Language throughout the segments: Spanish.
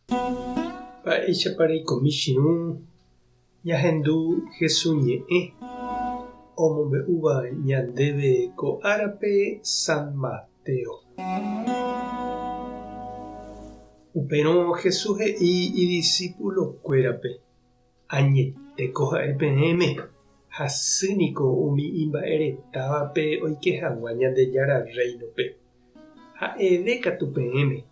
Pa'i Alberto ÑAHENDU HESU ÑE'Eঁ omombe'úva ñandéve ko árape San Mateo. Upérõ Jesús he'i idiscípulokuérape: añetéko ha'e peẽme, hasýniko umi imba'eretávape oike hag̃ua Ñandejára reinope. Ha'eve katu peẽme,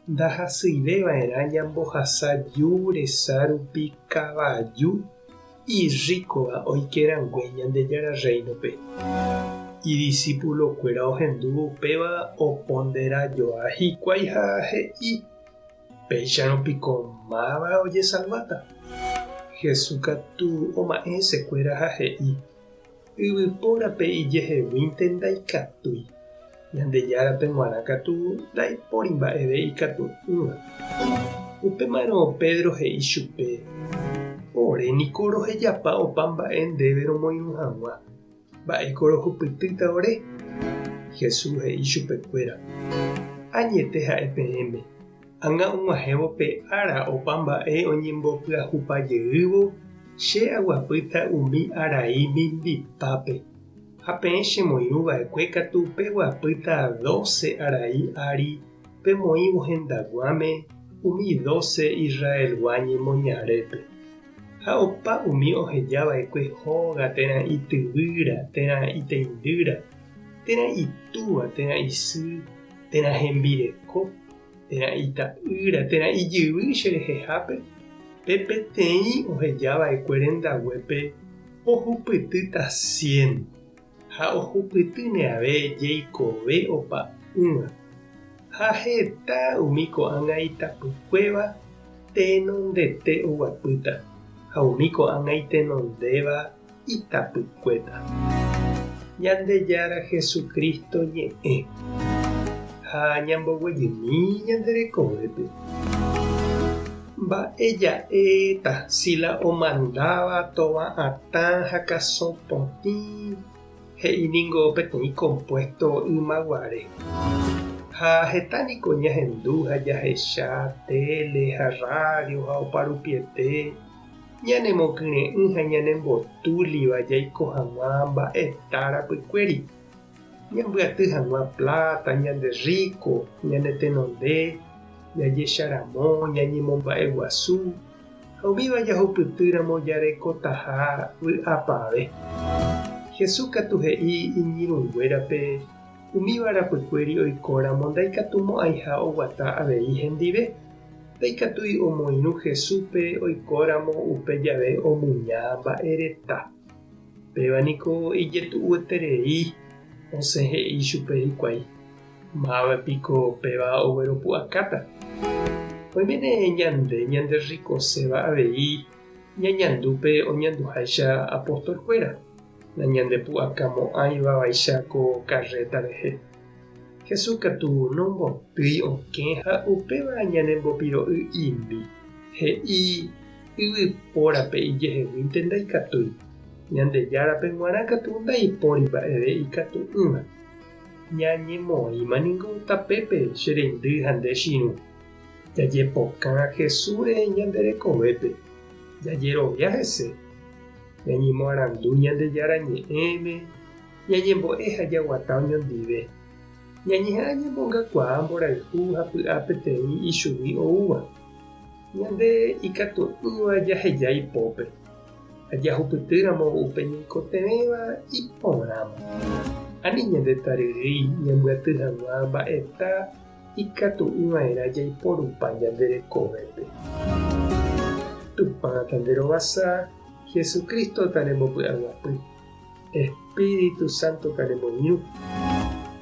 ndahasýiveva'erã ñambohasa resa rupi kavaju irríkova oikerangue Ñandejára reinope. Idiscípulokuéra ohendúvo upéva oponderajoa hikuái ha he'i: péicharõpiko máva ojesalváta. Jesús katu oma'ẽ hesekuéra ha he'i: yvypórape ijehegui ndaikatúi. Ñandejárape g̃uarã katu ndaipóri mba'eve ikatu'ỹva. Upémarõ Pedro he'i chupe: oréniko rohejapa opa mba'e ndéve romoirũ hag̃ua. Mba'éko rohupytýta ore. Jesús he'i chupekuéra: añete ha'e peẽme, ág̃a og̃uahẽvo pe ára opa mba'e oñembopyahupaijeývo che aguapýta umi arai mimbipápe. Ha peẽ chemoirũva'ekue katu peguapýta 12 arai ári pemoĩvo hendaguáme umi 12 Israelgua ñemoñarépe. Ha opa umi ohejava'ekue hóga térã ityvýra, térã iteindýra, térã itúva, térã isy, térã hembireko, térã ita'ýra, térã ijyvy cherehehápe. Pe peteĩ ohejava'ekue rendaguépe ohupytýta 100. Ha ohupytýne ave jeikove opa ýva. Ha heta umi ko'ág̃a itapykuéva tenondete oguapýta, ha umi ko'ág̃a itenondéva itapykuéta. Ñandejára Jesukristo ñe'ẽ ha ñamboguejymi ñanderekovépe. Mba'eja'éta Sila omandáva tova'atã ha kasõpotĩ he'íniko peteĩ compuesto ymaguare. Ha hetániko ñahendu ha jahecha tele ha radio ha oparupiete ñanemokyre'ỹ ha ñanembotúliva jaiko hag̃ua mba'etarapykuéri. Ñambyaty hag̃ua plata, ñande rico, ñanetenonde, jajesaramo, ñañemomba'eguasu, ha umíva jahupytýramo jarekotaha vy'apave. Jesús katu he'i iñirũnguérape umíva rapykuéri oikóramo ndaikatumo'ãiha oguata avei hendive. Ndaikatúi omoirũ Jesúspe oikóramo upe jave omuña mba'ereta. Pévaniko ijetu'ueterei osẽ he'i chupe hikuái: mávapiko péva ogueropu'akáta. Oimene ñande ñanderikoséva avei ñañandúpe oñanduháicha apóstolkuéra, nañandepu'akamo'ãivavaicha ko karréta rehe. Jesús katu nombotýi okẽ ha upéva ñanembopiro'y imbi, he'i yvypórape ijeheguínte ndaikatúi. Ñandejárape g̃uarã katu ndaipóri mba'eve ikatu'ỹva. Ñañemoĩmaniko tapépe chereindy ha nde chiru. Jajepokã Jesúsre ñanderekovépe. Jajerovia hese. Ñañemoarandu Ñandejára ñe'ẽme, ñañembo'e ha jaguata oñondive. Ñañeha'ã ñambongakuaa mborayhu ha py'a peteĩ ichugui oúva. Ñande ikatu'ỹva jaheja ipópe. Ha jahupytýramo upe ñaikotevẽva iporãma. Ani ñandetarýi ñambyaty hag̃ua mba'eta ikatu'ỹva'erã jaiporúpa ñanderekovépe. Tupã tanderovasa, Jesucristo tarembopy'aguapy, Espíritu Santo taremoirũ.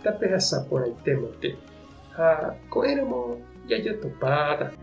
Tape hasapóraitémante ha ko'ẽramo jajotopáta.